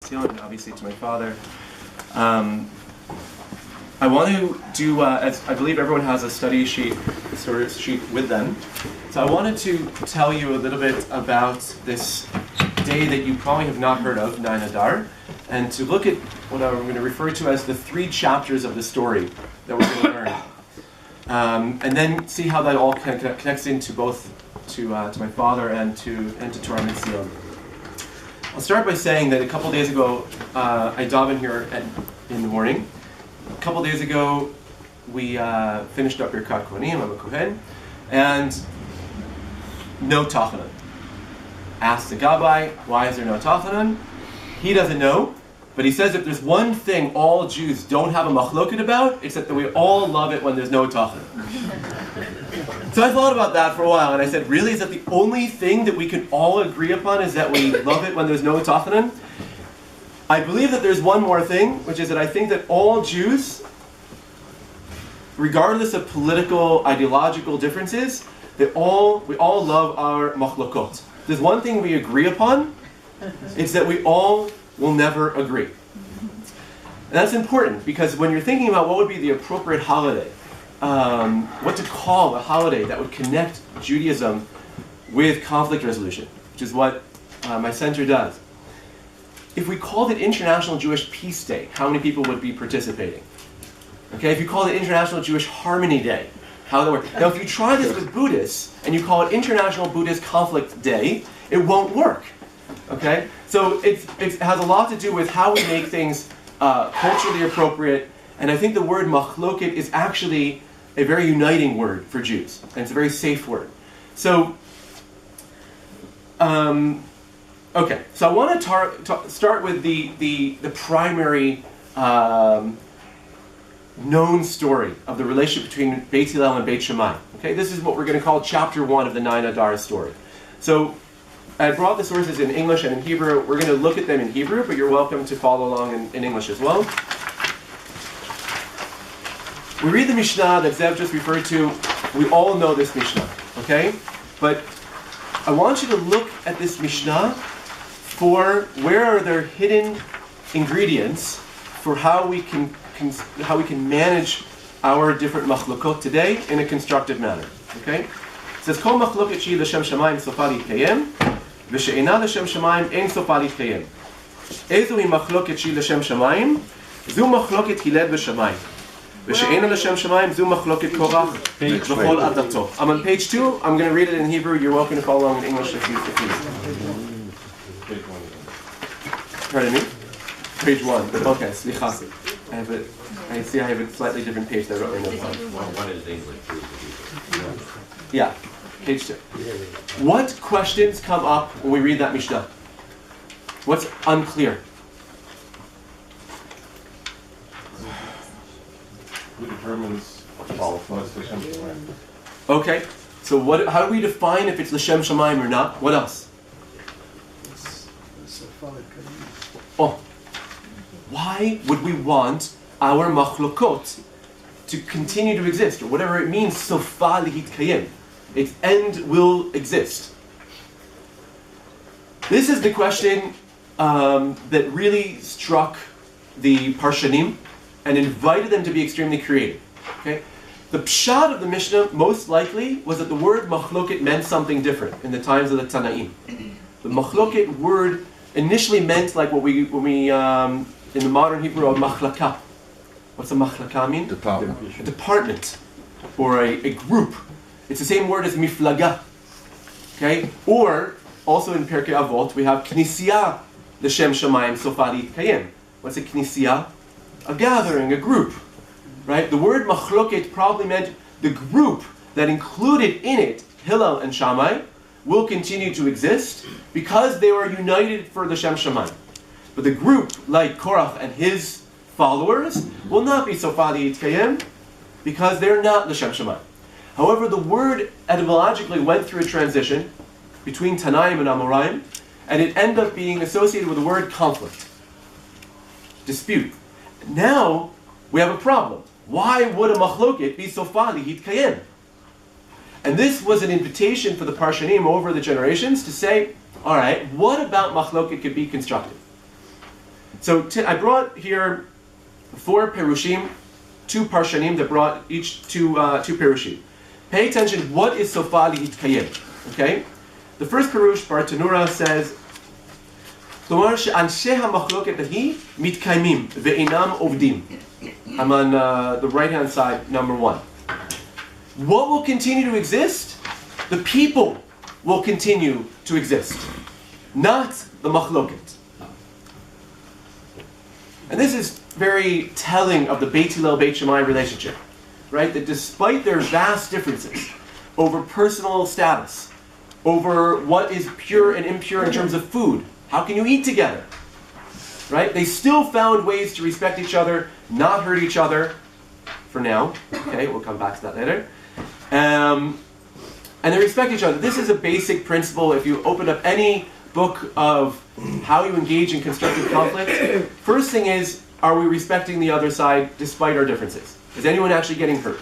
MiTzion, and obviously to my father. I want to do, as I believe everyone has a study sheet, with them. So I wanted to tell you a little bit about this day that you probably have not heard of, 9 Adar, and to look at what I'm going to refer to as the 3 chapters of the story that we're going to learn. And then see how that all connects into both to my father and to Torah MiTzion. I'll start by saying that a couple days ago, I davened here in the morning. A couple days ago, we finished up Birkat Kohanim, I'm a Kohen, and no Tachanan. Asked the Gabbai, why is there no Tachanan? He doesn't know, but he says if there's one thing all Jews don't have a machloket about, it's that we all love it when there's no Tachanan. So I thought about that for a while, and I said, really, is that the only thing that we can all agree upon is that we love it when there's no Tachanan? I believe that there's one more thing, which is that I think that all Jews, regardless of political, ideological differences, we all love our machlokot. There's one thing we agree upon, it's that we all will never agree. And that's important, because when you're thinking about what would be the appropriate holiday, what to call a holiday that would connect Judaism with conflict resolution, which is what my center does. If we called it International Jewish Peace Day, how many people would be participating? Okay, if you called it International Jewish Harmony Day, how would that work? Now, if you try this with Buddhists and you call it International Buddhist Conflict Day, it won't work. Okay, so it has a lot to do with how we make things culturally appropriate, and I think the word machloket is actually a very uniting word for Jews, and it's a very safe word. So. Okay, so I want to start with the primary known story of the relationship between Beit Hillel and Beit Shammai. Okay, this is what we're going to call chapter 1 of the 9 Adar story. So I brought the sources in English and in Hebrew. We're going to look at them in Hebrew, but you're welcome to follow along in English as well. We read the Mishnah that Zev just referred to. We all know this Mishnah, okay? But I want you to look at this Mishnah for where are there hidden ingredients for how we can manage our different machlokot today in a constructive manner. Okay? It says, Kol machloket shi l'shem shamayim sofa litkayem, v'she'ena l'shem shamayim ein sofa litkayem. Ezu hi machloket shi l'shem shamayim, zu machloket hiled v'shamayim. V'she'ena l'shem shamayim, zu machloket korach v'chol adato. I'm on page 2. I'm going to read it in Hebrew. You're welcome to follow along in English if you Pardon me? Page 1. Okay, slicha. I see I have a slightly different page that I wrote my notes on. One is English. Yeah, page 2. What questions come up when we read that Mishnah? What's unclear? Who determines what's L'Shem Shamayim? Okay, so how do we define if it's L'Shem Shamayim or not? What else? Oh, why would we want our machlokot to continue to exist, or whatever it means, sofa lihitkayim? Its end will exist. This is the question that really struck the Parshanim and invited them to be extremely creative. Okay? The pshat of the Mishnah, most likely, was that the word machloket meant something different in the times of the Tanaim. The machloket word initially meant like what we in the modern Hebrew, a machlaka. What's a machlaka mean? Department. A department, or a group. It's the same word as miflaga. Okay? Or, also in Pirkei Avot, we have knisiyah, l'shem shamayim sofa litkayem. What's a knisiyah? A gathering, a group. Right? The word machloket probably meant the group that included in it Hillel and Shammai will continue to exist because they were united for the Shem Shamayim. But the group, like Korach and his followers, will not be Sofa Litkayem because they're not the Shem Shamayim. However, the word etymologically went through a transition between Tanaim and Amoraim, and it ended up being associated with the word conflict, dispute. Now, we have a problem. Why would a machloket be Sofa Litkayem? And this was an invitation for the Parshanim over the generations to say, all right, what about machloket could be constructive? So I brought here 4 perushim, 2 parshanim that brought each two perushim. Pay attention, what is sofa lihitkayem? Okay? The first perush, Bartanura, says, כלומר שאנשי המחלוקת ההיא מתקיימים ואינם עובדים. I'm on the right-hand side, number 1. What will continue to exist? The people will continue to exist, not the machloket. And this is very telling of the Beit Hillel Beit Shammai relationship, right? That despite their vast differences over personal status, over what is pure and impure in terms of food, how can you eat together, right? They still found ways to respect each other, not hurt each other, for now. Okay, we'll come back to that later. And they respect each other. This is a basic principle. If you open up any book of how you engage in constructive conflict, first thing is, are we respecting the other side despite our differences? Is anyone actually getting hurt?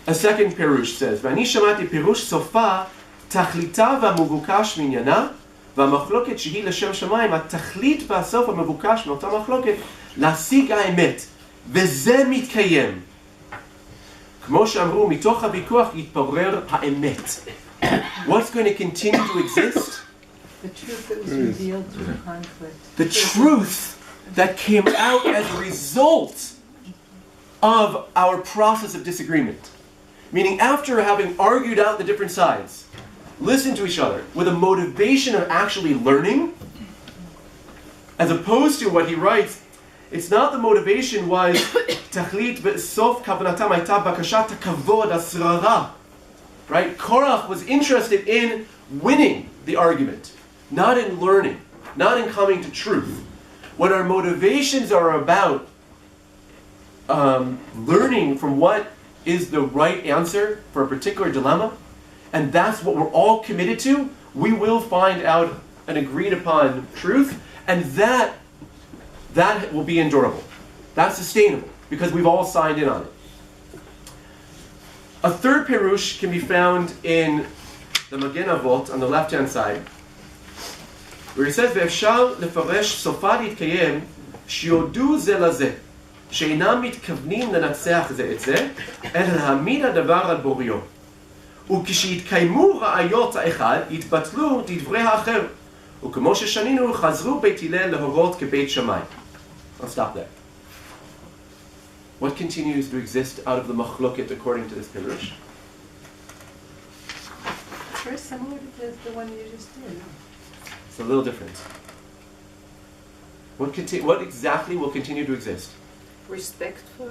A second pirush says, "V'ani shamati pirush sofa tachlita v'amuvukach minyana v'amachloket shehi l'shem shamayim atachlit v'asof המבוקש מאותה מחלוקת להשיג האמת וזה מתקיים." כמו שאמרו, מתוך הוויכוח יתברר האמת. What's going to continue to exist? The truth that was revealed through the conflict. The truth that came out as a result of our process of disagreement. Meaning after having argued out the different sides, listened to each other with a motivation of actually learning, as opposed to what he writes, it's not the motivation was tachlit v'sof kavanatam hayta bakashat hakavod asrara. Right? Korach was interested in winning the argument, not in learning, not in coming to truth. When our motivations are about learning from what is the right answer for a particular dilemma, and that's what we're all committed to, we will find out an agreed upon truth, and that will be endurable. That's sustainable, because we've all signed in on it. A third perush can be found in the Magen Avot on the left-hand side, where he says, "Ve'efshar lefaresh sofa להתקיים שיודו זה לזה, שאינם מתכוונים לנצח זה את זה, אלא להעמיד הדבר על בוריו. וכשיתקיימו ראיות האחד, יתבטלו דברי האחר. וכמו ששנינו, חזרו בית הלל להורות כבית שמאי." I'll stop there. What continues to exist out of the machloket according to this pirush? Very similar to the one you just did. It's a little different. What exactly will continue to exist? Respect for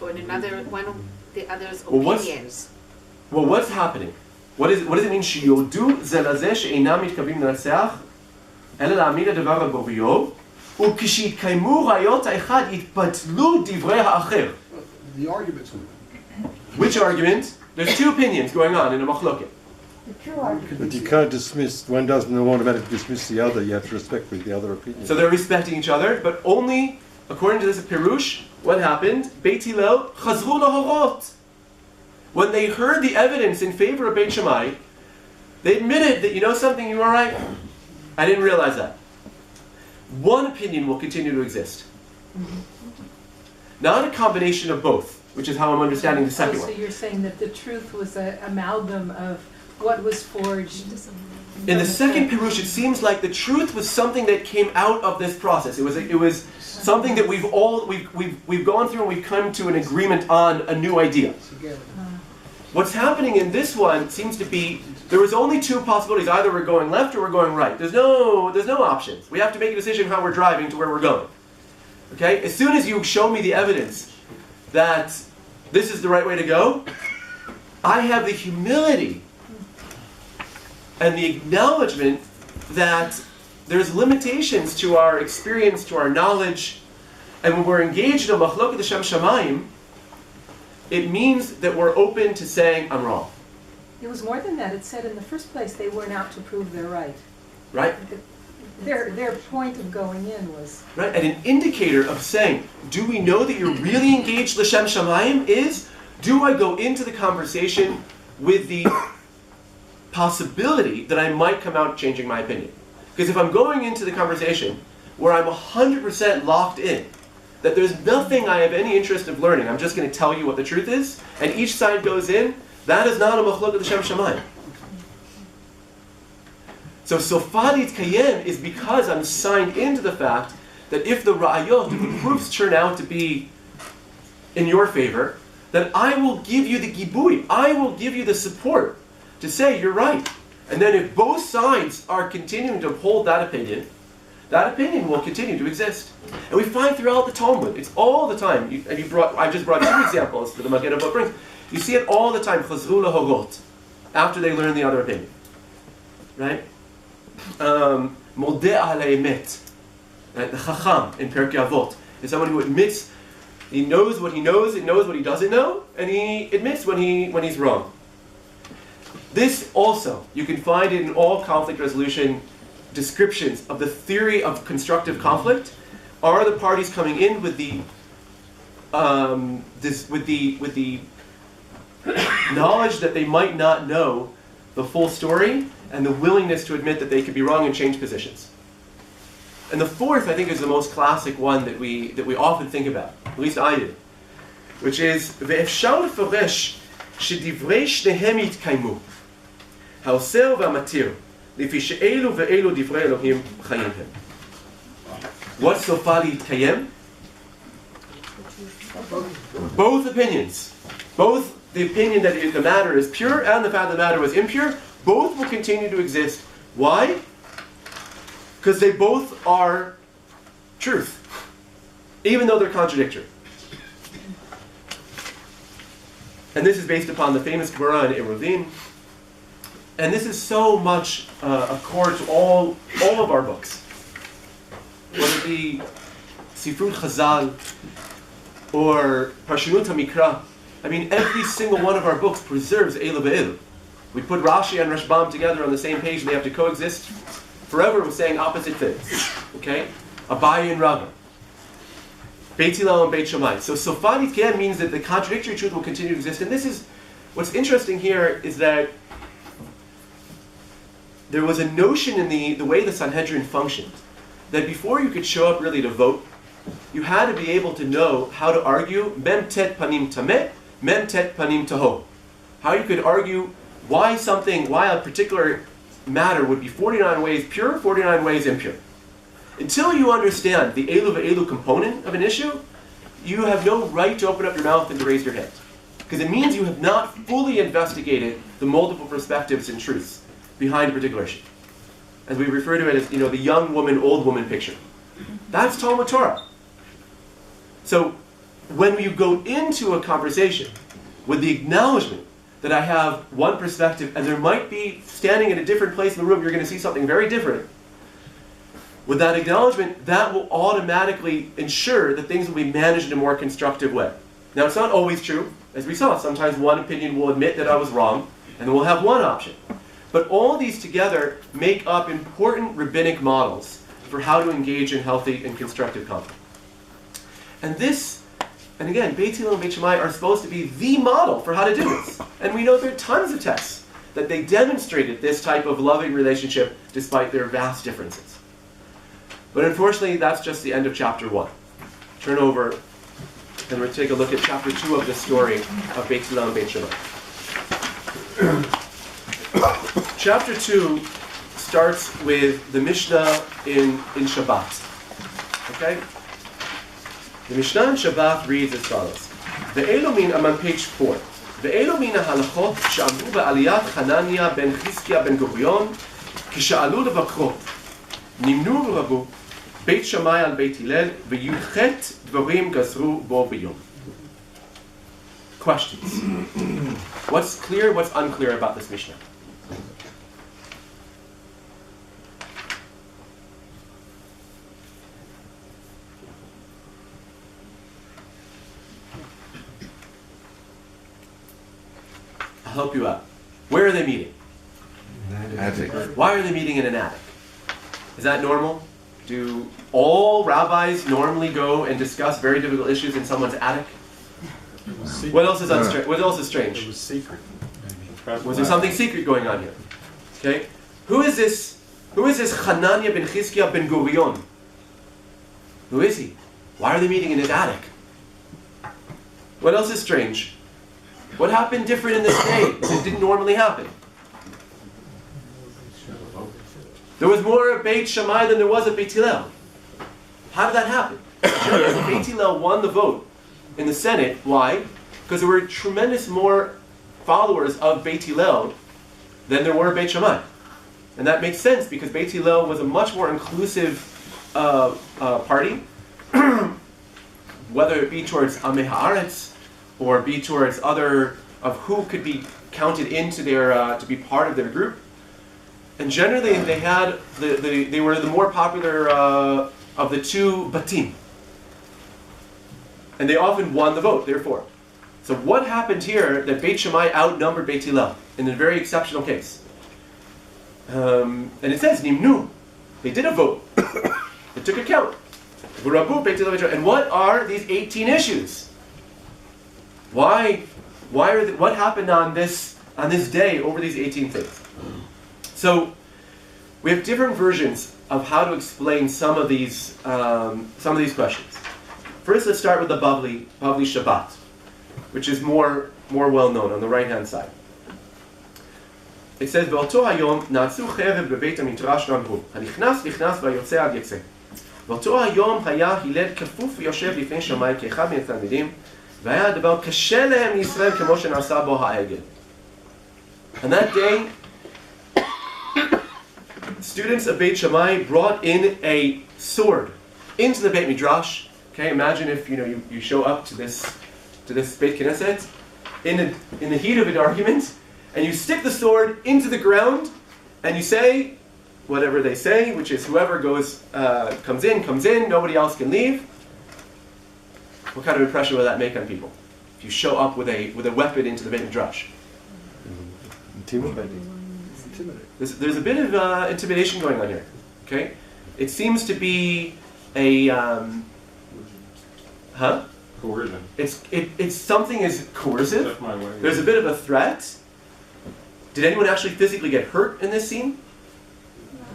another one of the other's Well, opinions. What's happening? What does it mean? שיודו זה לזה שאינם מתכוונים לנצח, אלא להעמיד הדבר על בוריו, וכשיתקיימו ראיות האחד יתבטלו דברי האחר. The arguments. Which argument? There's two opinions going on in a machloket. But you can't dismiss, one doesn't automatically dismiss the other, you have to respect the other opinion. So they're respecting each other, but only, according to this pirush, what happened? Beit Hillel chazru lahorot. When they heard the evidence in favor of Beit Shammai, they admitted that, you know something, you were right. I didn't realize that. One opinion will continue to exist. Not a combination of both, which is how I'm understanding the second So one. you're saying that the truth was an amalgam of what was forged. In the second pirush, it seems like the truth was something that came out of this process. It was something that we've gone through and we've come to an agreement on a new idea. What's happening in this one seems to be there was only two possibilities: either we're going left or we're going right. There's no options. We have to make a decision how we're driving to where we're going. Okay? As soon as you show me the evidence that this is the right way to go, I have the humility and the acknowledgement that there's limitations to our experience, to our knowledge, and when we're engaged in a machloket Hashem Shamayim, it means that we're open to saying, I'm wrong. It was more than that. It said in the first place they weren't out to prove they're right. Right? Their point of going in was... Right? And an indicator of saying, do we know that you're really engaged L'Shem Shamayim is, do I go into the conversation with the possibility that I might come out changing my opinion? Because if I'm going into the conversation where I'm 100% locked in, that there's nothing I have any interest of learning, I'm just going to tell you what the truth is, and each side goes in, that is not a machlok l'shem shamayim. So Sofadit Kayem is because I'm signed into the fact that if the ra'ayot, if the proofs turn out to be in your favor, then I will give you the gibui, I will give you the support to say you're right. And then if both sides are continuing to uphold that opinion will continue to exist. And we find throughout the Talmud, it's all the time, I just brought two examples that the Magen Avraham brings. You see it all the time, chazru lahorot, after they learn the other opinion. Right? Modeh al emet, right? The Chacham in Pirkei Avot is someone who admits he knows what he knows, he knows what he doesn't know, and he admits when he's wrong. This also, you can find it in all conflict resolution descriptions of the theory of constructive conflict. Are the parties coming in with the knowledge that they might not know the full story, and the willingness to admit that they could be wrong and change positions. And the fourth, I think, is the most classic one that we often think about. At least I do, which is ve'efshar lefaresh shedivrei shnehem yitkaimu, ha'oser v'amatir, lefi she'elu ve'elu divrei Elohim chayim hem. What's sofa litkayem? Both opinions, both the opinion that the matter is pure and the fact that the matter was impure, both will continue to exist. Why? Because they both are truth, even though they're contradictory. And this is based upon the famous Gemara in Eruvin. And this is so much accord to all of our books. Whether it be Sifrut Chazal or Parshanut HaMikra. I mean, every single one of our books preserves Eilu ve'Eilu. We put Rashi and Rashbam together on the same page and they have to coexist forever with saying opposite things. Okay? Abaye and Rava. Beit Hillel and Beit Shammai. So Sofadit Kiyem means that the contradictory truth will continue to exist. And this is, what's interesting here is that there was a notion in the way the Sanhedrin functioned, that before you could show up really to vote, you had to be able to know how to argue mem tet panim tameh, mem tet panim taho. How you could argue why a particular matter would be 49 ways pure, 49 ways impure. Until you understand the Eilu ve'Eilu component of an issue, you have no right to open up your mouth and to raise your hand. Because it means you have not fully investigated the multiple perspectives and truths behind a particular issue. As we refer to it as, the young woman, old woman picture. That's Talmud Torah. So when you go into a conversation with the acknowledgement that I have one perspective and there might be, standing in a different place in the room, you're going to see something very different. With that acknowledgement, that will automatically ensure that things will be managed in a more constructive way. Now, it's not always true. As we saw, sometimes one opinion will admit that I was wrong, and then we'll have one option. But all these together make up important rabbinic models for how to engage in healthy and constructive conflict. And again, Beit Hillel and Beit Shammai are supposed to be the model for how to do this. And we know there are tons of texts that they demonstrated this type of loving relationship despite their vast differences. But unfortunately, that's just the end of chapter 1. Turn over and we'll take a look at chapter 2 of the story of Beit Hillel and Beit Shammai. Chapter 2 starts with the Mishnah in Shabbat. Okay? The Mishnah in Shabbat reads as follows. Ve'elu min, I'm on page 4. Ve'elu min ha'halachot she'amru ba'aliyat Hanania ben Chizkiya ben Gurion kisha'alu levakro nimnu v'rabu Beit Shammai al Beit Hillel ve'yudchet dvarim gazru bo b'yom. Questions? What's clear, what's unclear about this Mishnah? I'll help you out. Where are they meeting? Attic. Why are they meeting in an attic? Is that normal? Do all rabbis normally go and discuss very difficult issues in someone's attic? What else is strange? It was secret. Was there something secret going on here? Okay. Who is this Who is this Hananiah ben Chizkiah ben Gurion? Who is he? Why are they meeting in his attic? What else is strange? What happened different in this day that didn't normally happen? There was more at Beit Shammai than there was at Beit Hillel. How did that happen? Beit Hillel won the vote in the Senate. Why? Because there were tremendous more followers of Beit Hillel than there were Beit Shammai. And that makes sense because Beit Hillel was a much more inclusive party, whether it be towards Amei Haaretz or be towards other of who could be counted into their to be part of their group. And generally, they had they were the more popular of the two batim, and they often won the vote. Therefore, so what happened here that Beit Shammai outnumbered Beit Hillel in a very exceptional case? And it says Nimnu, they did a vote. They took account. And what are these 18 issues? Why are what happened on this day over these 18 things? So we have different versions of how to explain some of these questions. First, let's start with the Bavli Shabbat, which is more well known on the right hand side. It says, "V'oto hayom natzu cherev bebeit hamidраsh ואמרו, הנכנס נכנס והיוצא עד יצא. ואותו היום היה הלל כפוף ויושב לפני שמיים כאחד מן התלמידים, והיה הדבר קשה להם לישראל כמו שנעשה בו העגל." On that day, students of Beit Shammai brought in a sword into the Beit Midrash. Okay, imagine if you show up to this Beit Knesset in the heat of an argument, and you stick the sword into the ground, and you say whatever they say, which is whoever comes in, nobody else can leave. What kind of impression will that make on people? If you show up with a weapon into the Beit Midrash. Intimidating. There's a bit of intimidation going on here. Okay, it seems to be a Coercion. It's something is coercive. That's my way. There's a bit of a threat. Did anyone actually physically get hurt in this scene?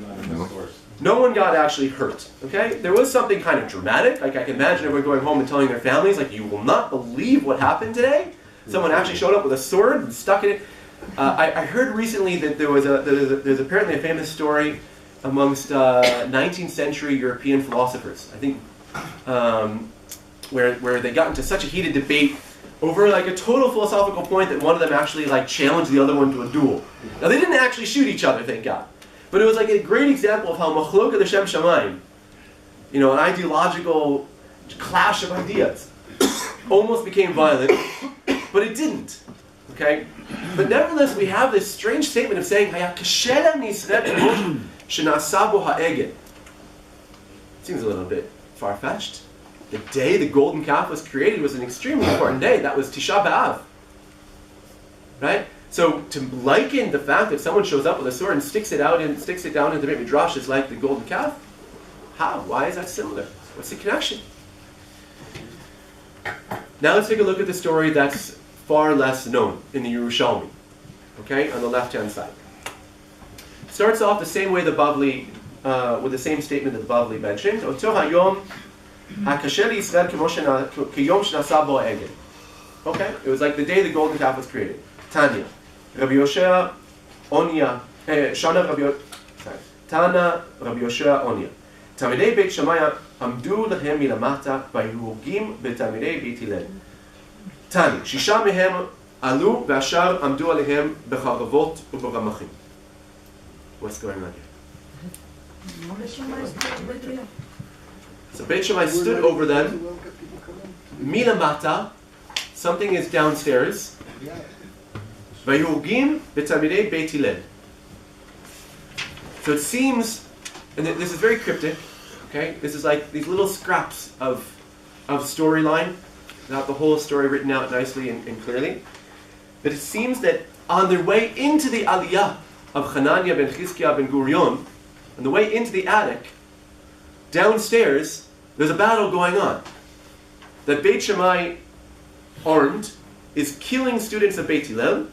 Not in this source. No one got actually hurt. Okay, there was something kind of dramatic. Like I can imagine everyone going home and telling their families, like, "You will not believe what happened today. Someone actually showed up with a sword and stuck it in." I heard recently that there's apparently a famous story amongst 19th century European philosophers, I think, where they got into such a heated debate over like a total philosophical point that one of them actually like challenged the other one to a duel. Now they didn't actually shoot each other, thank God, but it was like a great example of how machloka l'shem shamayim, an ideological clash of ideas, almost became violent, but it didn't. Okay, but nevertheless, we have this strange statement of saying, "Haya kashe lem Yisrael k'mo shenasa bo ha'eged." Seems a little bit far-fetched. The day the golden calf was created was an extremely important day. That was Tisha B'Av, right? So to liken the fact that someone shows up with a sword and sticks it down into the Beit Midrash is like the golden calf. How? Why is that similar? What's the connection? Now let's take a look at the story that's far less known in the Yerushalmi. Okay, on the left-hand side. Starts off the same way the Bavli, with the same statement that the Bavli mentioned. Oto hayom hakashe liYisrael kiyom shenasa bo ha'egel. Okay, it was like the day the golden calf was created. Tanya, Rabbi Yoshua Onya, Tana Rabbi Yoshua Onya. תלמידי בית שמאי עמדו להם מלמטה והיו הוגים בתלמידי בית הלל. תני, 6 מהם עלו והשאר עמדו עליהם בחרבות וברמחים. What's going on here? So Beit Shammai stood over them. Milamata, something is downstairs. והיו הוגים בתלמידי בית הלל. So it seems, and this is very cryptic, okay? This is like these little scraps of storyline, not the whole story written out nicely and clearly. But it seems that on their way into the aliyah of Hananiah ben Chizkiah ben Gurion, on the way into the attic, downstairs, there's a battle going on. That Beit Shammai, armed, is killing students of Beit Hillel,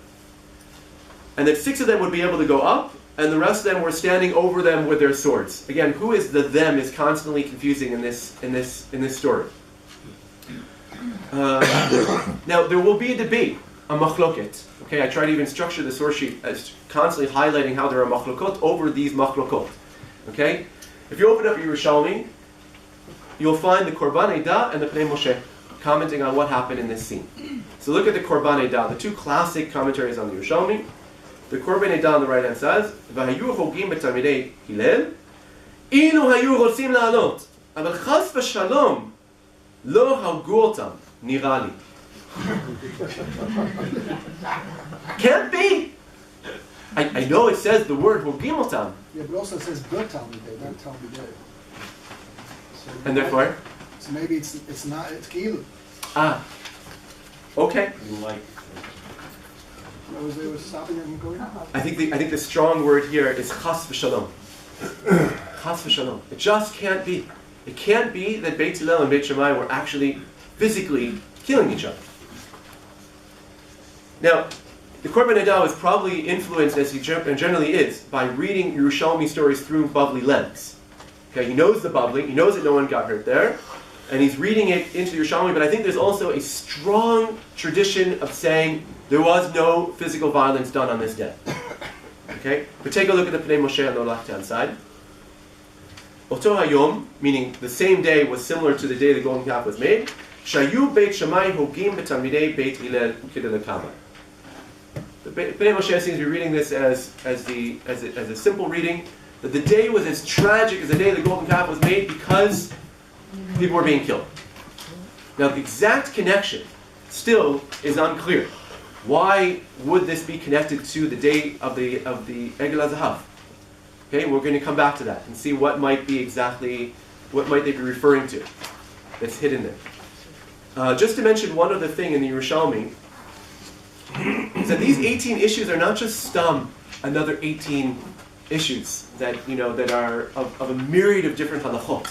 and that 6 of them would be able to go up, and the rest of them were standing over them with their swords. Again, who is the them is constantly confusing in this story. Now there will be a debate, a machloket. Okay, I try to even structure the source sheet as constantly highlighting how there are machlokot over these machlokot. Okay, if you open up Yerushalmi, you'll find the Korban Eidah and the Pnei Moshe commenting on what happened in this scene. So look at the Korban Eidah, the two classic commentaries on the Yerushalmi. The Korban Eidah on the right hand says, "V'hayu chogim b'talmidei Hillel, ilu hayu rotzim la'alot, aval chas v'shalom lo hargu otam, nira li." Can't be. I know it says the word hogim otam. Yeah, but also it says good Talmidei, not Talmidei. So And therefore? So maybe it's not, it's Gilu. Ah. Okay. Like, They were stopping them from going? I think the strong word here is chas v'shalom. Chas v'shalom. It just can't be. It can't be that Beit Hillel and Beit Shammai were actually physically killing each other. Now, the Korban Eidah is probably influenced, as he generally is, by reading Yerushalmi stories through Bavli lens. Okay, he knows the Bavli, he knows that no one got hurt there, and he's reading it into Yerushalmi, but I think there's also a strong tradition of saying there was no physical violence done on this day. Okay? But take a look at the Pnei Moshe on the left-hand side. Oto hayom, meaning the same day was similar to the day the golden calf was made. Shayu Beit Shammai hogim b'talmidei Beit Hillel k'delakama. The Pnei Moshe seems to be reading this as a simple reading, that the day was as tragic as the day the golden calf was made because people were being killed. Now the exact connection still is unclear. Why would this be connected to the day of the Egel HaZahav? Okay, we're going to come back to that and see what might they be referring to that's hidden there. Just to mention one other thing in the Yerushalmi, is that these 18 issues are not just another 18 issues that are of a myriad of different halachot.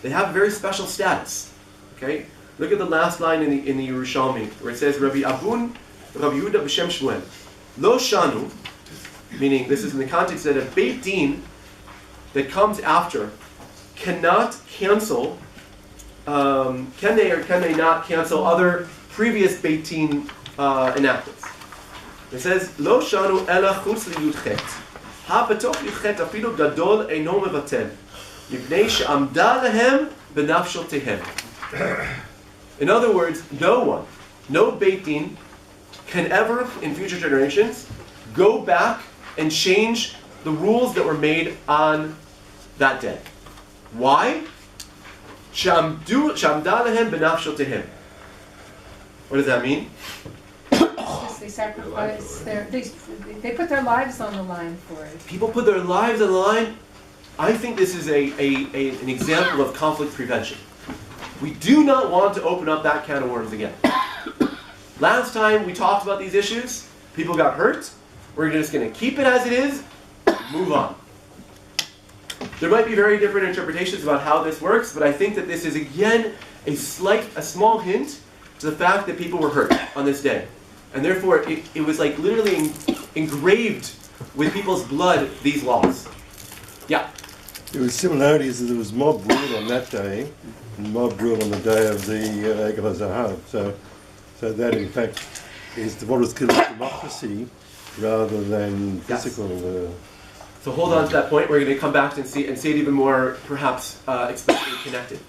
They have very special status. Okay, look at the last line in the Yerushalmi where it says Rabbi Abun, Rabbi Yehuda b'Shem Shmuel, Lo Shanu, meaning this is in the context that a Beit Din that comes after cannot cancel. Can they or can they not cancel other previous Beit Din enactments? It says, Lo shanu ela chutz liyudchet. Ha betoch yudchet afilu gadol eino mevatel. Mipnei she'amda lehem b'nafshotehem. In other words, no Beit Din can ever, in future generations, go back and change the rules that were made on that day. Why? She'amda lehem b'nafshotehem. What does that mean? They sacrifice they put their lives on the line for it. People put their lives on the line. I think this is an example of conflict prevention. We do not want to open up that can of worms again. Last time we talked about these issues, people got hurt. We're just going to keep it as it is, move on. There might be very different interpretations about how this works, but I think that this is again a small hint to the fact that people were hurt on this day. And therefore, it was like literally engraved with people's blood, these laws. Yeah? There was similarities that there was mob rule on that day, and mob rule on the day of the Egel HaZahav. So that, in fact, is what was killed democracy rather than physical... So hold on to that point. We're going to come back and see it even more, perhaps, explicitly connected.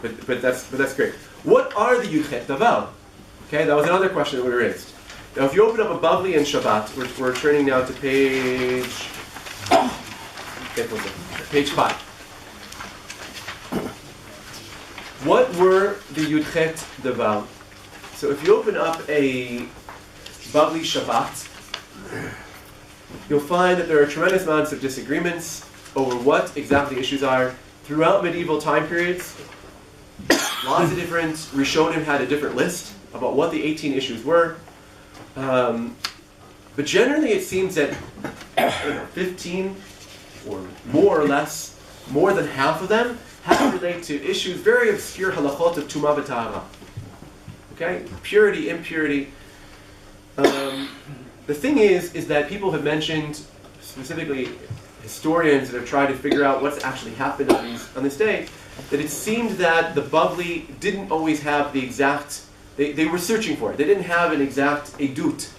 But that's great. What are the Yudchet Daval? Okay, that was another question that we raised. Now, if you open up a Bavli and Shabbat, we're turning now to page 5. What were the Yudchet Daval? So if you open up a Bavli Shabbat, you'll find that there are tremendous amounts of disagreements over what exactly issues are. Throughout medieval time periods, lots of different Rishonim had a different list about what the 18 issues were. But generally it seems that 15 or more or less, more than half of them have to relate to issues, very obscure halachot of Tumah v'Tahara. Okay? Purity, impurity. The thing is that people have mentioned specifically historians that have tried to figure out what's actually happened on this day, that it seemed that the Bavli didn't always have the exact, they were searching for it. They didn't have an exact edut,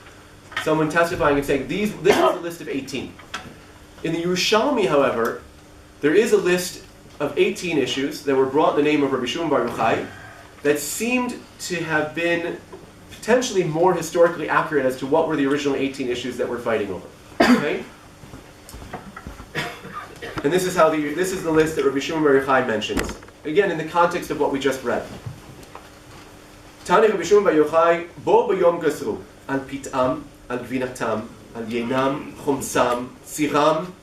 someone testifying and saying, this is a list of 18. In the Yerushalmi, however, there is a list of 18 issues that were brought in the name of Rabbi Shimon Bar Yochai that seemed to have been potentially more historically accurate as to what were the original 18 issues that we're fighting over. Okay? And this is the list that Rabbi Shimon Bar Yochai mentions. Again, in the context of what we just read. Tani Rabbi Shimon Bar Yochai, Bo b'yom gasru, al pit'am, al gvinatam, al yenam, chomsam, siram,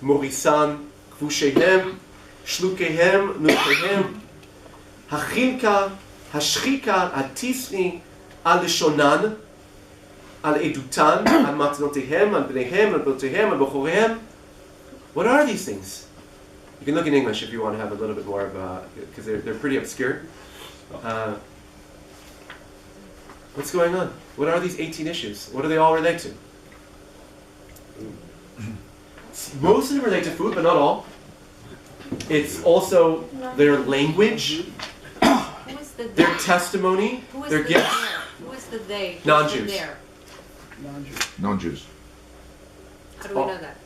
morisan, kvushehem, shlukehem, nukehem, hachilka, hashchika, atisni, al lishonan, al edutan, al matnotehem, al bneihem, al botehem, al bochorehem. What are these things? You can look in English if you want to have a little bit more of because they're pretty obscure. What's going on? What are these 18 issues? What do they all relate to? Most of them relate to food, but not all. It's also their language, their testimony, their gifts. Who is the they? Non-Jews. Non-Jews. How do we know that?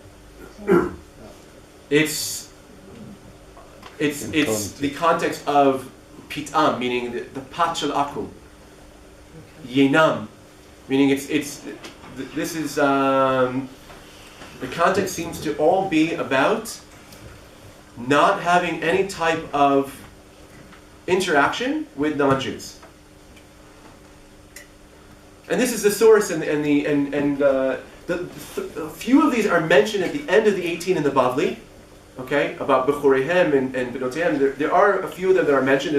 It's the context of pit'am, meaning the pat shel akum. Yenam, meaning this is the context seems to all be about not having any type of interaction with non-Jews. And this is the source, and a few of these are mentioned at the end of the 18 in the Bavli. Okay, about Bechorehem and Benotehem. There are a few of them that are mentioned.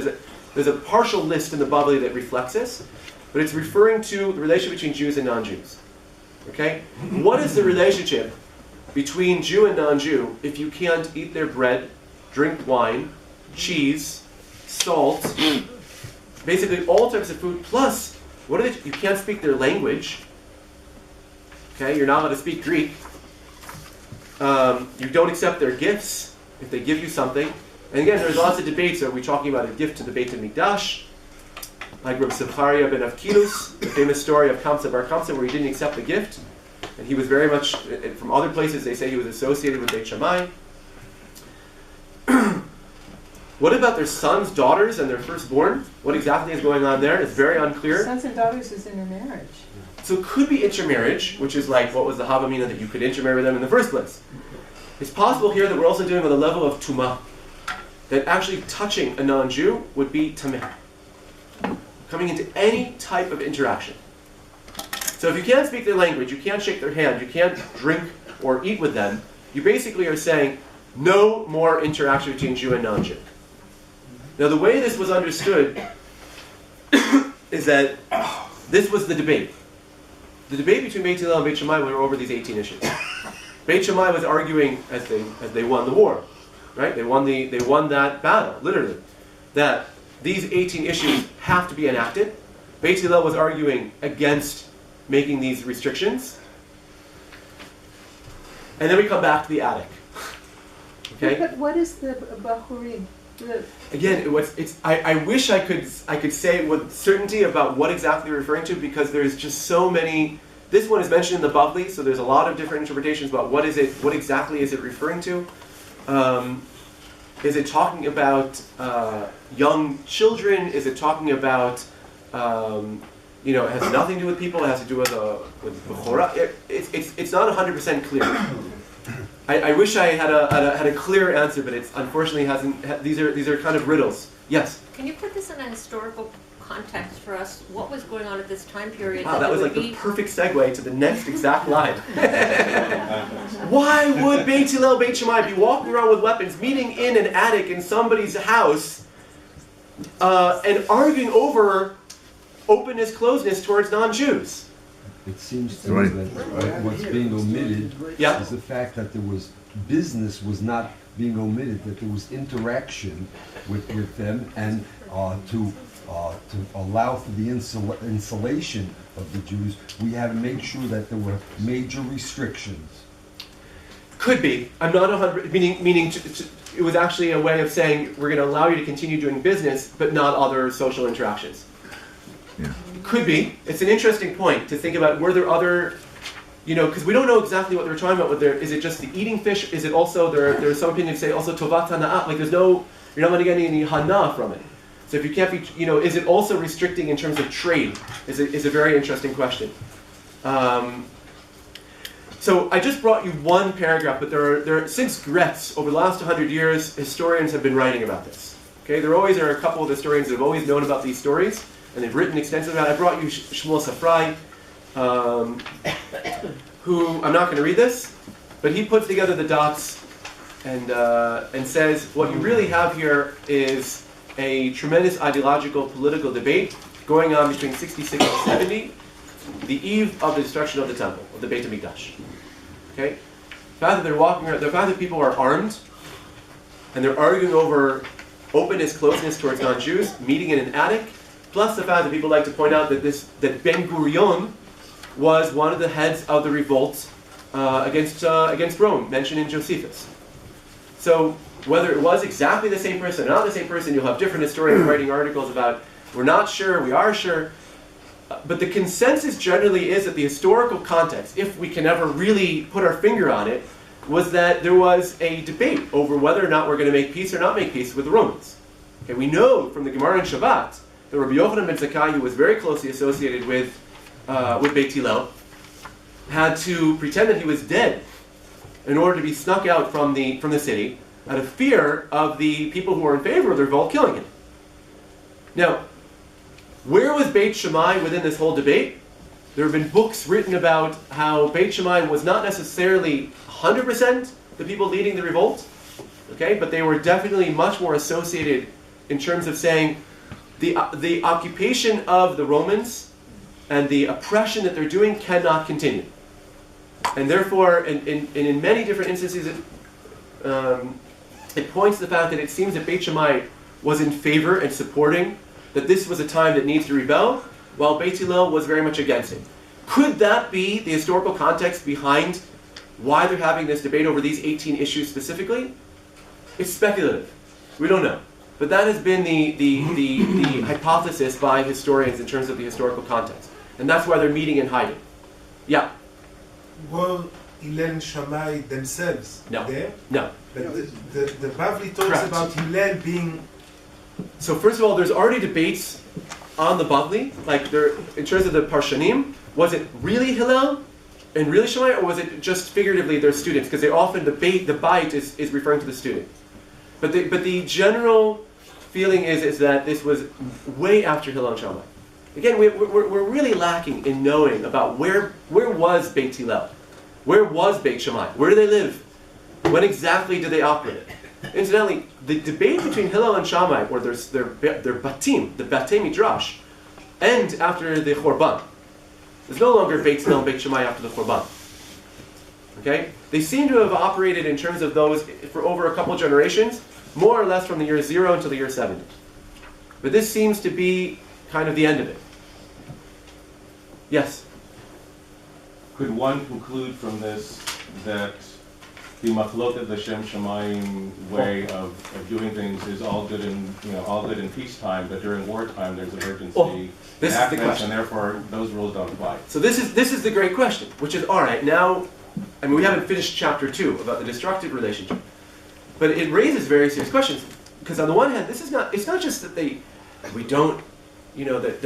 There's a partial list in the Bavli that reflects this, but it's referring to the relationship between Jews and non-Jews. Okay, what is the relationship between Jew and non-Jew if you can't eat their bread, drink wine, cheese, salt, basically all types of food? Plus, what are they? You can't speak their language. Okay, you're not allowed to speak Greek. You don't accept their gifts if they give you something. And again, there's lots of debates. Are we talking about a gift to the Beit HaMikdash? Like Rabbi Simcharia ben Avkilus, the famous story of Kamsa bar Kamsa, where he didn't accept the gift. And he was very much, from other places, they say he was associated with Beit Shammai. What about their sons, daughters, and their firstborn? What exactly is going on there? It's very unclear. Sons and daughters is intermarriage. So it could be intermarriage, which is like, what was the Havamina that you could intermarry with them in the first place? It's possible here that we're also dealing with a level of tumah, that actually touching a non-Jew would be tameh, coming into any type of interaction. So if you can't speak their language, you can't shake their hand, you can't drink or eat with them, you basically are saying no more interaction between Jew and non-Jew. Now the way this was understood is that this was the debate. The debate between Beit Hillel and Beit Shammai were over these 18 issues. Beit Shammai was arguing as they won the war, right? They won that battle, literally, that these 18 issues have to be enacted. Beit Hillel was arguing against making these restrictions. And then we come back to the attic. Okay? But what is the Bahurim? Again, I wish I could say with certainty about what exactly you're referring to, because there's just so many. This one is mentioned in the Bavli, so there's a lot of different interpretations about what exactly is it referring to. Is it talking about young children? Is it talking about it has nothing to do with people? It has to do with Bechorah. It's not 100% clear. I wish I had a clear answer, but it's unfortunately hasn't. These are kind of riddles. Yes. Can you put this in a historical context for us? What was going on at this time period? Wow, that was like the perfect segue to the next exact line. Why would Beit Hillel, Beit Shammai be walking around with weapons, meeting in an attic in somebody's house, and arguing over openness, closeness towards non-Jews? It seems to me that what's being omitted is the fact that business was not being omitted, that there was interaction with them, and to allow for the insulation of the Jews, we had to make sure that there were major restrictions. Could be. I'm not 100. Meaning, it was actually a way of saying we're going to allow you to continue doing business, but not other social interactions. Yeah. Could be. It's an interesting point to think about. Were there other, because we don't know exactly what they're talking about. Is it just the eating fish? Is it also there are some opinions say also tovat hana'at? Like you're not going to get any hana from it. So if you can't be, is it also restricting in terms of trade? Is a very interesting question. So I just brought you one paragraph, but there are since Gretz, over the last 100 years, historians have been writing about this. Okay, there always are a couple of historians that have always known about these stories, and they've written extensively about it. I brought you Shmuel Safrai, who, I'm not going to read this, but he puts together the dots and says what you really have here is a tremendous ideological political debate going on between 66 and 70, the eve of the destruction of the temple, of the Beit HaMikdash. Okay? The fact that they're walking around, the fact that people are armed, and they're arguing over openness, closeness towards non-Jews, meeting in an attic, plus the fact that people like to point out that that Ben Gurion was one of the heads of the revolt against Rome, mentioned in Josephus. So whether it was exactly the same person or not the same person, you'll have different historians writing articles about, we're not sure, we are sure. But the consensus generally is that the historical context, if we can ever really put our finger on it, was that there was a debate over whether or not we're going to make peace or not make peace with the Romans. Okay, we know from the Gemara in Shabbat that Rabbi Yochanan ben Zakkai, who was very closely associated with Beit Hillel, had to pretend that he was dead in order to be snuck out from the city out of fear of the people who were in favor of the revolt killing him. Now, where was Beit Shammai within this whole debate? There have been books written about how Beit Shammai was not necessarily 100% the people leading the revolt, okay, but they were definitely much more associated in terms of saying the occupation of the Romans and the oppression that they're doing cannot continue. And therefore, in many different instances, it points to the fact that it seems that Beit Shammai was in favor and supporting that this was a time that needs to rebel, while Beit Hillel was very much against it. Could that be the historical context behind why they're having this debate over these 18 issues specifically? It's speculative. We don't know. But that has been the hypothesis by historians in terms of the historical context. And that's why they're meeting and hiding. Yeah? Were Hillel and Shammai themselves there? No. But the Bavli talks Correct. about Hillel being... So first of all, there's already debates on the Bavli, like in terms of the Parshanim. Was it really Hillel and really Shammai, or was it just figuratively their students? Because they often debate, the bite is referring to the student. But the general feeling is that this was way after Hillel and Shammai. Again, we're really lacking in knowing about where was Beit Hillel? Where was Beit Shammai? Where do they live? When exactly do they operate? Incidentally, the debate between Hillel and Shammai, or their batim, the Batei Midrash, end after the Chorban. There's no longer Beit Hillel and Beit Shammai after the Chorban. Okay? They seem to have operated in terms of those for over a couple generations, more or less from the year 0 until the year 70. But this seems to be kind of the end of it. Yes? Could one conclude from this that the machloket, the Shem Shamayim way of doing things is all good in peacetime, but during wartime there's an urgency. This is the question. And therefore those rules don't apply. So this is the great question, which is, all right, now, I mean, we haven't finished chapter 2 about the destructive relationship, but it raises very serious questions. Because on the one hand, it's not just that that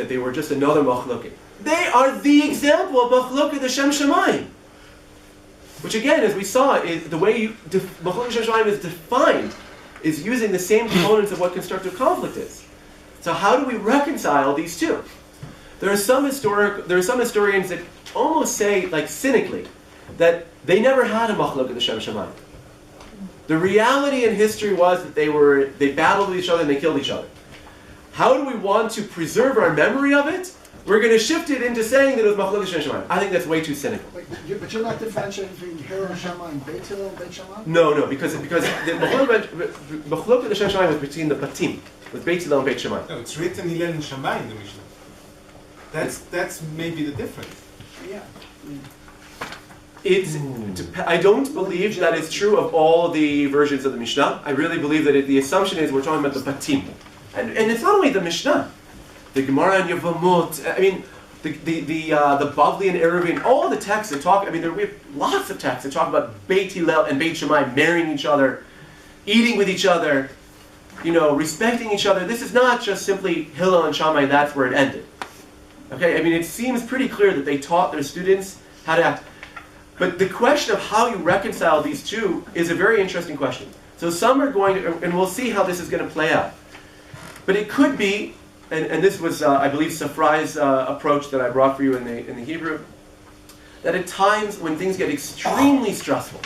they were just another machloket. They are the example of machloket the Shem Shamayim. Which again, as we saw, is the way machloket Shem Shamayim is defined is using the same components of what constructive conflict is. So how do we reconcile these two? There are some historians that almost say, like cynically, that they never had a machloket the Shem Shamayim. The reality in history was that they battled with each other and they killed each other. How do we want to preserve our memory of it? We're going to shift it into saying that it was machloket Shem Shamayim. I think that's way too cynical. Wait, but you're not differentiating between Hillel and Shammai and Beit Hillel and Beit Shammai? No, because the machloket the Shem Shamayim was between the Batim, with Beit Hillel and Beit Shammai. No, it's written Hillel and Shammai in the Mishnah. That's maybe the difference. Yeah. I don't believe that is true of all the versions of the Mishnah. I really believe that the assumption is we're talking about the Batim. And it's not only the Mishnah. The Gemara and Yevamot, I mean, the Bavli and Eruvin, all the texts that talk, I mean, we have lots of texts that talk about Beit Hillel and Beit Shammai marrying each other, eating with each other, respecting each other. This is not just simply Hillel and Shammai, that's where it ended. Okay, I mean, it seems pretty clear that they taught their students how to act. But the question of how you reconcile these two is a very interesting question. So some are going to, and we'll see how this is going to play out. But it could be, and this was, I believe, Safrai's approach that I brought for you in the Hebrew, that at times when things get extremely stressful,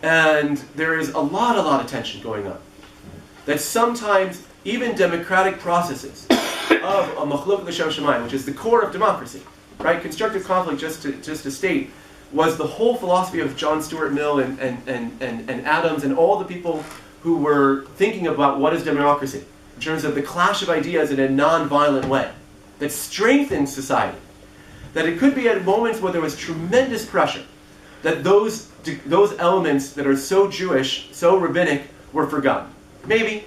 and there is a lot of tension going on, that sometimes even democratic processes of a machlok l'shem shamayim, which is the core of democracy, right? Constructive conflict, just to state, was the whole philosophy of John Stuart Mill and Adams and all the people who were thinking about what is democracy in terms of the clash of ideas in a non-violent way that strengthened society. That it could be at moments where there was tremendous pressure that those elements that are so Jewish, so rabbinic, were forgotten. Maybe.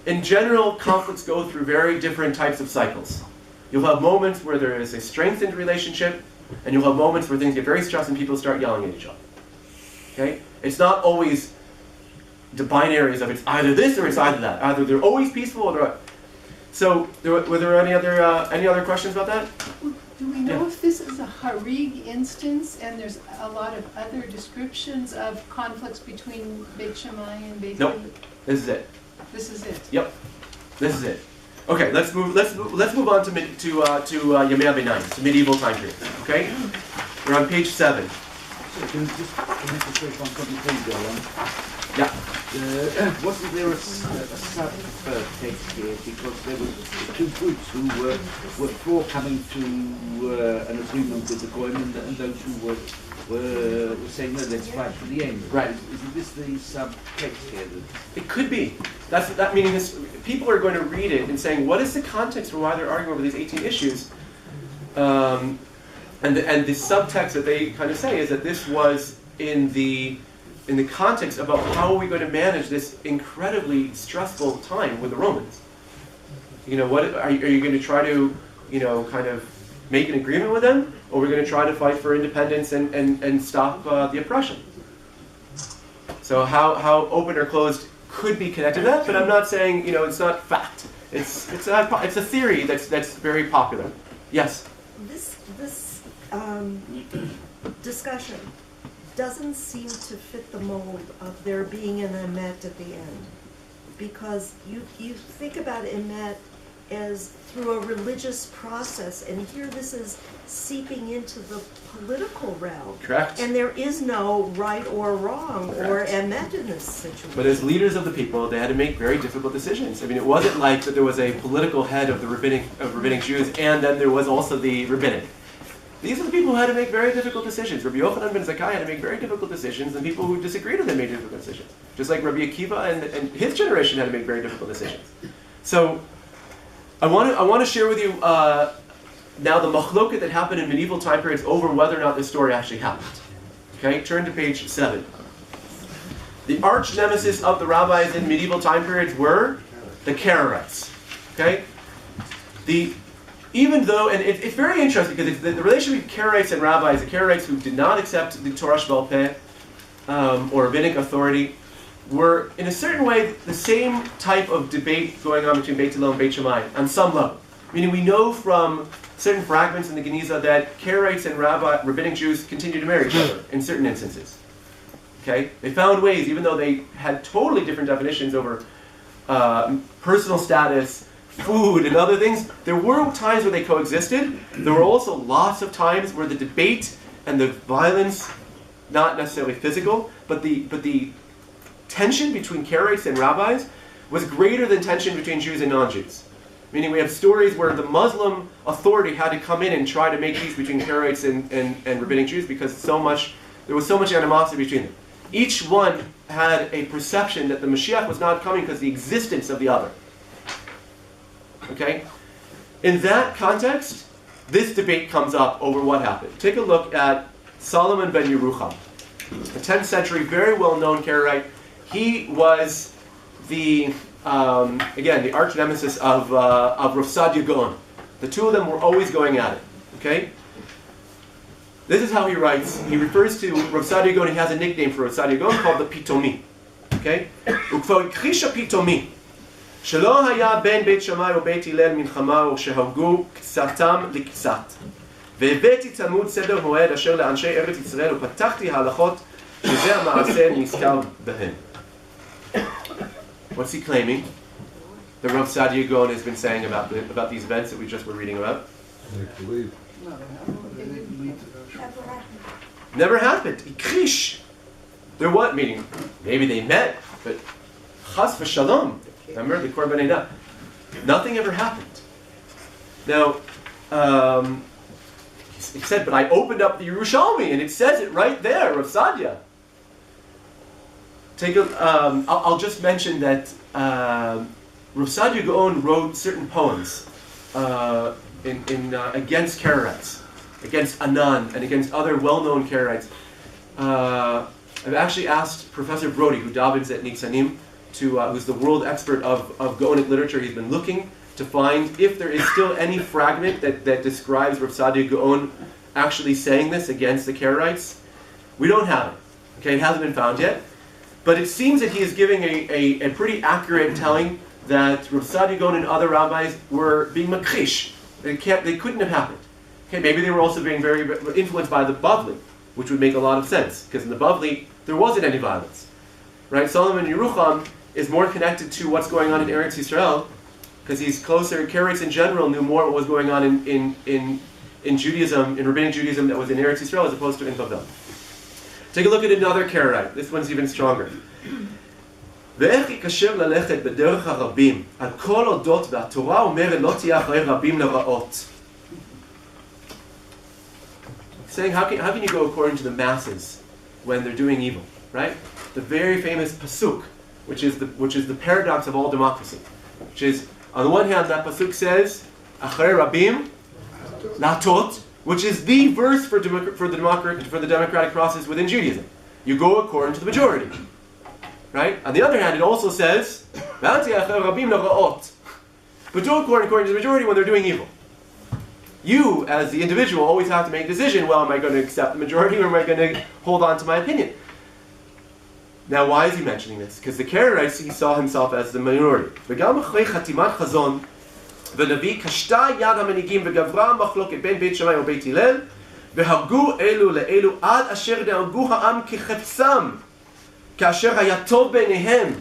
In general, conflicts go through very different types of cycles. You'll have moments where there is a strengthened relationship, and you'll have moments where things get very stressed and people start yelling at each other. Okay? It's not always the binaries of it's either this or it's either that. Either they're always peaceful or they're... So, were there any other questions about that? Do we know if this is a Harig instance and there's a lot of other descriptions of conflicts between Beit Shammai and Beit Hillel? Nope. This is it. This is it. Yep. This is it. Okay, let's move on to Yemei HaBeinayim, to medieval time period. Okay? We're on page 7. So can I just quick on something please go on? Yeah. Wasn't there a sub-text here because there were two groups who were for coming to an agreement with the Goyim and those who were saying no, let's fight for the end. Right. Isn't this the subtext here? It could be. That meaning is people are going to read it and saying, what is the context for why they're arguing over these 18 issues? And the subtext that they kind of say is that this was in the context about how are we going to manage this incredibly stressful time with the Romans. What are you going to try to, kind of make an agreement with them, or we're going to try to fight for independence and stop the oppression? So how open or closed could be connected to that, but I'm not saying it's not fact. It's a theory that's very popular. Yes. This discussion doesn't seem to fit the mold of there being an emet at the end, because you think about emet as through a religious process, and here this is seeping into the political realm. Correct. And there is no right or wrong or Correct. emet in this situation. But as leaders of the people, they had to make very difficult decisions. I mean, it wasn't like that there was a political head of the rabbinic Jews, and then there was also the rabbinic. These are the people who had to make very difficult decisions. Rabbi Yochanan ben Zakkai had to make very difficult decisions, and people who disagreed with him made difficult decisions. Just like Rabbi Akiva and his generation had to make very difficult decisions. So, I want to share with you now the machloket that happened in medieval time periods over whether or not this story actually happened. Okay, turn to page 7. The arch nemesis of the rabbis in medieval time periods were the Karaites. Okay, even though, and it's very interesting because it's the relation between Karaites and rabbis, the Karaites who did not accept the Torah Sheba'al Peh or rabbinic authority, were in a certain way the same type of debate going on between Beit Hillel and Beit Shammai on some level. Meaning we know from certain fragments in the Geniza that Karaites and rabbinic Jews continue to marry each other in certain instances. Okay, they found ways, even though they had totally different definitions over personal status, food, and other things. There were times where they coexisted. There were also lots of times where the debate and the violence, not necessarily physical, but the tension between Karaites and rabbis was greater than tension between Jews and non-Jews. Meaning we have stories where the Muslim authority had to come in and try to make peace between Karaites and rabbinic Jews because there was so much animosity between them. Each one had a perception that the Mashiach was not coming because of the existence of the other. Okay? In that context, this debate comes up over what happened. Take a look at Solomon ben Yerucham, the 10th century, very well-known Karaite. He was the again the arch nemesis of Rav Sadia Gaon. The two of them were always going at it. Okay. This is how he writes. He refers to Rav Sadia Gaon. He has a nickname for Rav Sadia Gaon called the Pitomi. Okay. וכבר הכחיש הפתאומי שלא היה בין בית שמאי ובית הלל מלחמה או שהרגו קצתם לקצת. והבאתי תלמוד סדר מועד אשר לאנשי ארץ ישראל ופתחתי ההלכות שזה המעשה נזכר בהם. What's he claiming? The Rav Sadia Gaon has been saying about these events that we just were reading about. I believe. Never happened. Ikrish. They're what? Meaning, maybe they met, but chas v'shalom. Remember the Korban Eidah? Nothing ever happened. Now, it said, but I opened up the Yerushalmi, and it says it right there, Rav Sadia. I'll just mention that Rav Sadia Gaon wrote certain poems against Karaites, against Anan, and against other well-known Karaites. I've actually asked Professor Brody, who davens at Nitzanim, who's the world expert of Gaonic literature. He's been looking to find if there is still any fragment that describes Rav Sadia Gaon actually saying this against the Karaites. We don't have it. Okay, it hasn't been found yet. But it seems that he is giving a pretty accurate telling that Rav Sadia Gaon and other rabbis were being makrish. They couldn't have happened. Okay, maybe they were also being very influenced by the Bavli, which would make a lot of sense, because in the Bavli, there wasn't any violence. Right? Solomon Yerucham is more connected to what's going on in Eretz Yisrael, because he's closer. Karaites in general knew more what was going on in Judaism, in Rabbinic Judaism that was in Eretz Yisrael as opposed to in Bavel. Take a look at another Karaite. This one's even stronger. ואיך יקשר ללכת בדרך הרבים על כל אודות והתורה אומרת לא תהיה אחרי רבים לרעות. Saying how can you go according to the masses when they're doing evil, right? The very famous pasuk, which is the paradox of all democracy, which is on the one hand that pasuk says אחרי רבים latot, which is the verse for the democratic process within Judaism. You go according to the majority. Right? On the other hand, it also says, but do according to the majority when they're doing evil. You, as the individual, always have to make a decision, well, am I going to accept the majority or am I going to hold on to my opinion? Now, why is he mentioning this? Because the Karaites, he saw himself as the minority. ונביא קשתה יד המנהיגים וגברה המחלוקת בין בית שמאי ובית הלל והרגו אלו לאלו עד אשר נהרגו העם כחפצם כאשר היה טוב ביניהם.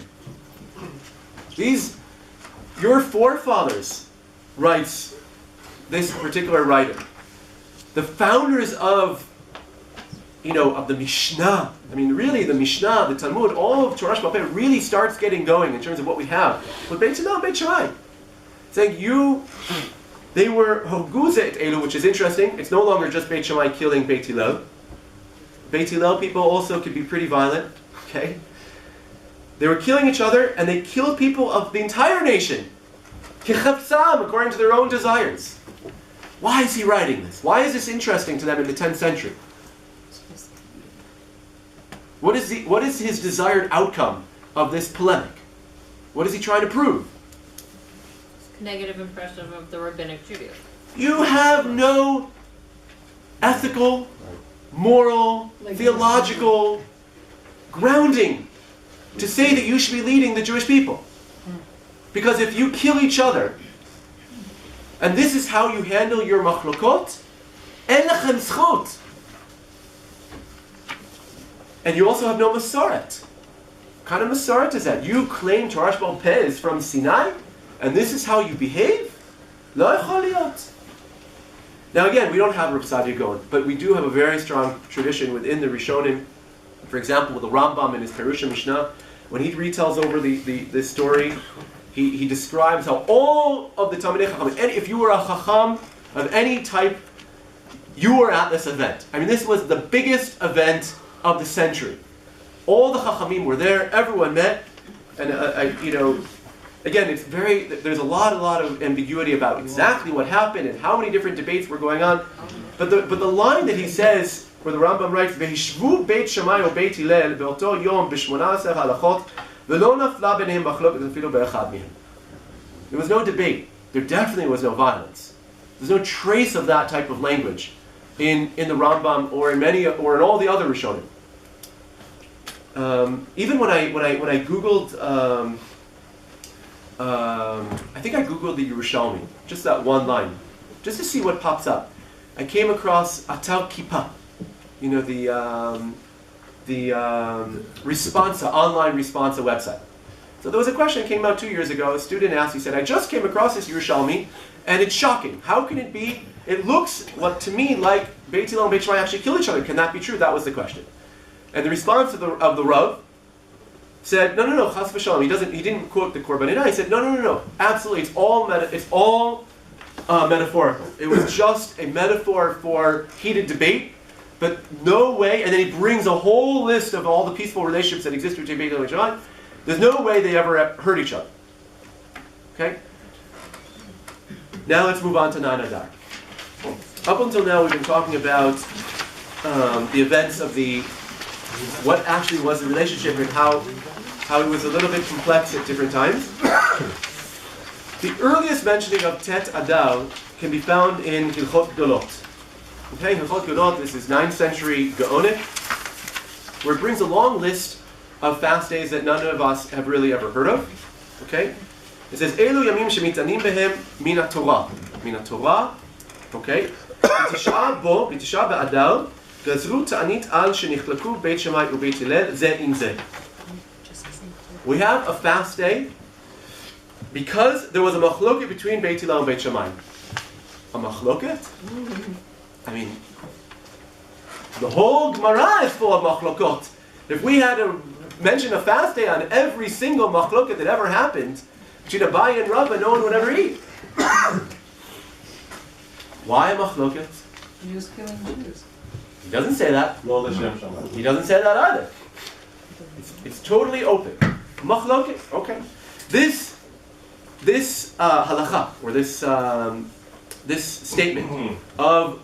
Your forefathers, writes this particular writer, the founders of the Mishnah, I mean really the Mishnah, the Talmud, all of Torah Sheba'al Peh really starts getting going in terms of what we have with Beit Hillel and Beit Shammai. Saying they were hoguzet elu, which is interesting. It's no longer just Beit Shammai killing Beit Hillel. Beit Hillel people also could be pretty violent. Okay, they were killing each other, and they killed people of the entire nation, kichapsam, according to their own desires. Why is he writing this? Why is this interesting to them in the 10th century? What is his desired outcome of this polemic? What is he trying to prove? Negative impression of the rabbinic Judaism. You have no ethical, moral, theological grounding to say that you should be leading the Jewish people. Because if you kill each other, and this is how you handle your machlokot, en lechem zchut. And you also have no masoret. What kind of masoret is that? You claim Torah Sheba'al Peh is from Sinai? And this is how you behave? Lo yachol liot. Now again, we don't have Rav Sadia Gaon, but we do have a very strong tradition within the Rishonim. For example, with the Rambam in his Perush Mishnah, when he retells over this story, he describes how all of the Talmidei Chachamim, and if you were a Chacham of any type, you were at this event. I mean, this was the biggest event of the century. All the Chachamim were there, everyone met, and again, there's a lot of ambiguity about exactly what happened and how many different debates were going on. But the line that he says, where the Rambam writes, "Vehishvu Beit Shammai o Beit Hillel beoto yom b'18 halachot v'lo nafla b'neihem machloket afilu be'echad mihem." There was no debate. There definitely was no violence. There's no trace of that type of language in the Rambam or in all the other Rishonim. Even when I googled, I think I googled the Yerushalmi, just that one line, just to see what pops up. I came across Atal Kippah, you know, the Responsa, online Responsa website. So there was a question that came out 2 years ago. A student asked, he said, "I just came across this Yerushalmi, and it's shocking. How can it be? It looks, to me, like Beit Hillel and Beit Shammai actually kill each other. Can that be true?" That was the question. And the response of the Roth said, no, chas v'shalom. He didn't quote the Korbanina. He said, no, absolutely. It's all metaphorical. It was just a metaphor for heated debate, but no way. And then he brings a whole list of all the peaceful relationships that exist between Beit Hillel and Shammai. There's no way they ever hurt each other. Okay. Now let's move on to 9 Adar. Up until now, we've been talking about the events of what actually was the relationship and how it was a little bit complex at different times. The earliest mentioning of Tet Adar can be found in Hilchot Gedolot. Okay, Hilchot Gedolot, this is 9th century Gaonic, where it brings a long list of fast days that none of us have really ever heard of. Okay, it says Elu Yamim Shemitanim Behem Min HaTorah. Min HaTorah. Okay, B'Tisha B'Adar. We have a fast day because there was a machloket between Beit Hillel and Beit Shammai. A machloket? I mean, the whole Gemara is full of machlokot. If we had to mention a fast day on every single machloket that ever happened between Abai and Rabbi, no one would ever eat. Why a machloket? He was killing Jews. He doesn't say that. He doesn't say that either. It's totally open. Machloket, okay. This halacha, or this statement of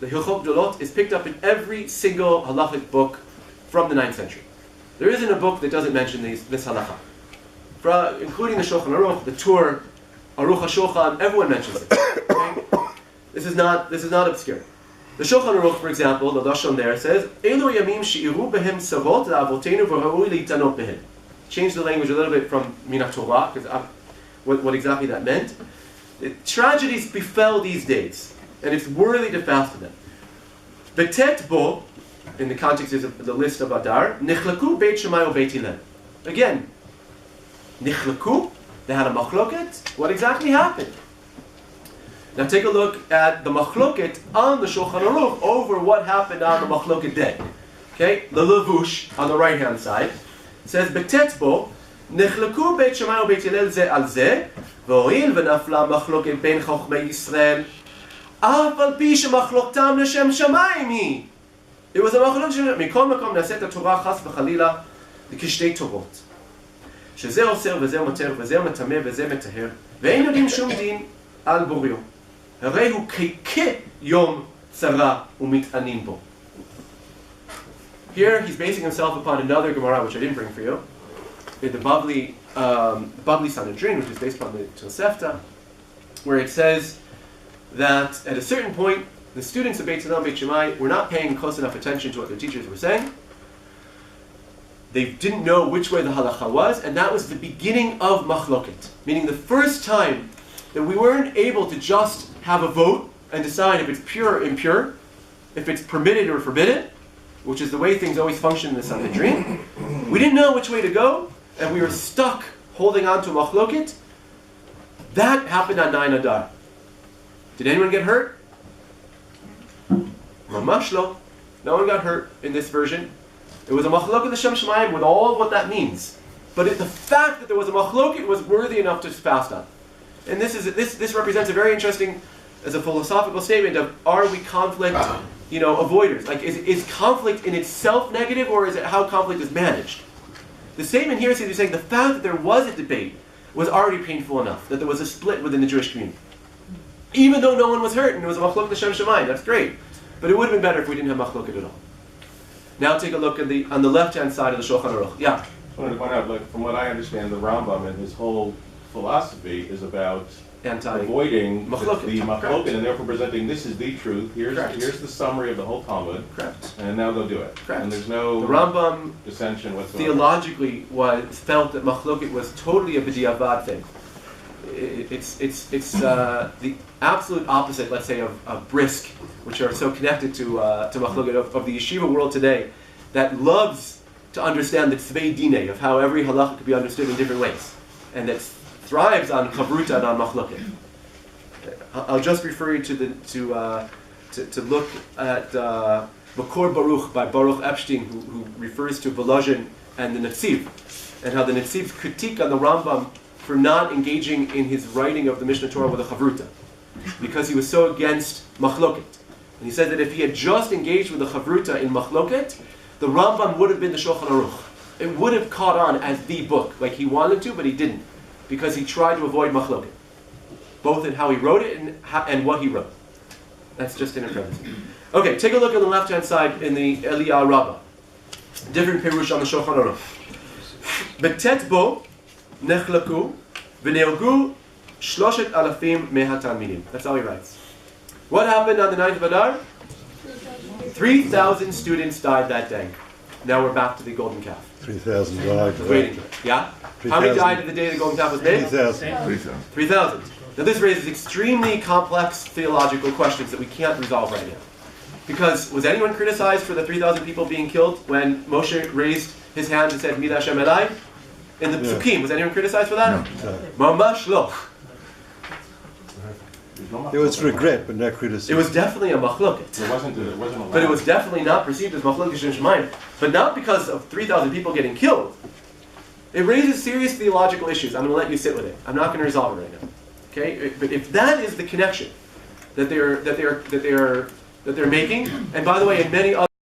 the Hilchot Gedolot is picked up in every single halachic book from the 9th century. There isn't a book that doesn't mention this halacha. Including the Shulchan Aruch, the Torah, Aruch HaShulchan, everyone mentions it. Okay? This is not obscure. The Shulchan Aruch, for example, the Lashon there says, "Elu yamim she'iru behem savot la'avotenu v'ra'ui litanot behem." Change the language a little bit from Min HaTorah, because what exactly that meant. Tragedies befell these days, and it's worthy to fast on them. Betet bo, in the context of the list of Adar, nichlaku Beit Shammai o Beit Hillel. Again, nichlaku, they had a machloket. What exactly happened? Now take a look at the machloket on the Shulchan Aruch over what happened on the machloket day. Okay, the levush on the right hand side says betet bo nechlaku Beit Shammai o Beit Hillel ze al ze v'oil v'nafla machloket ben chochmei Yisrael af al pi shemachloktam l'shem shamayim hi. It was a machloket mikol makom naset Torah chas v'chalila l'kishtei torot שזה אוסר וזה מותר וזה מטמא וזה מטהר ואין יודעים שום דין על בוריו. הרי הוא כיום צרה ומתענים בו. Here he's basing himself upon another Gemara which I didn't bring for you, the Bavli Sanhedrin, which is based upon the Tosefta, where it says that at a certain point the students of Beit Hillel and Beit Shammai were not paying close enough attention to what their teachers were saying. They didn't know which way the halacha was, and that was the beginning of machloket, meaning the first time that we weren't able to just have a vote and decide if it's pure or impure, if it's permitted or forbidden, which is the way things always function in the Sanhedrin. We didn't know which way to go, and we were stuck holding on to machloket. That happened on 9 Adar. Did anyone get hurt? Mamash lo. No one got hurt in this version. It was a machloket l'shem shamayim with all of what that means. But the fact that there was a machloket was worthy enough to fast on. And this represents a very interesting, as a philosophical statement of, are we conflict, avoiders? Like, is conflict in itself negative, or is it how conflict is managed? The statement here seems to be saying the fact that there was a debate was already painful enough, that there was a split within the Jewish community. Even though no one was hurt and it was a machloket l'shem shamayim, that's great. but it would have been better if we didn't have machloket at all. Now take a look at on the left-hand side of the Shulchan Aruch. Yeah? I just wanted to point out, like, from what I understand, the Rambam and his whole philosophy is about avoiding the machloket, and therefore presenting this is the truth. Here's the summary of the whole Talmud. Correct. And now go do it. Correct. And there's no the Rambam dissension whatsoever. Theologically felt that machloket was totally a b'diavad thing. It's the absolute opposite, let's say, of brisk, which are so connected to machloket of the yeshiva world today, that loves to understand the tzvei dinei of how every halacha could be understood in different ways, and that thrives on chavruta and on machloket. I'll just refer you to look at Boker Baruch by Baruch Epstein, who refers to Volozhin and the Netziv, and how the Netziv's critique on the Rambam for not engaging in his writing of the Mishnah Torah with a chavruta, because he was so against machloket. And he said that if he had just engaged with the chavruta in machloket, the Rambam would have been the Shulchan Aruch. It would have caught on as the book, like he wanted to, but he didn't, because he tried to avoid machloket, both in how he wrote it and what he wrote. That's just an apprentice. Okay, take a look on the left-hand side in the Eliyah Rabbah. Different pirush on the Shulchan Aruch. Betet bo nechlaku v'ne'ogu 3,000 mehatalmidim. That's all he writes. What happened on the 9th of Adar? 3,000 students died that day. Now we're back to the golden calf. 3,000 died. Waiting. Yeah? How many died at the day the golden calf was made? 3,000. 3,000. Now this raises extremely complex theological questions that we can't resolve right now. Because was anyone criticized for the 3,000 people being killed when Moshe raised his hand and said, Mid Hashem Elai? In the Psukim, was anyone criticized for that? No. Mamash lo. There was regret, but no criticism. It was definitely a machloket. It wasn't allowed. But it was definitely not perceived as machloket shem shemayim. But not because of 3,000 people getting killed. It raises serious theological issues. I'm going to let you sit with it. I'm not going to resolve it right now. Okay? But if that is the connection that they're making, and by the way, in many other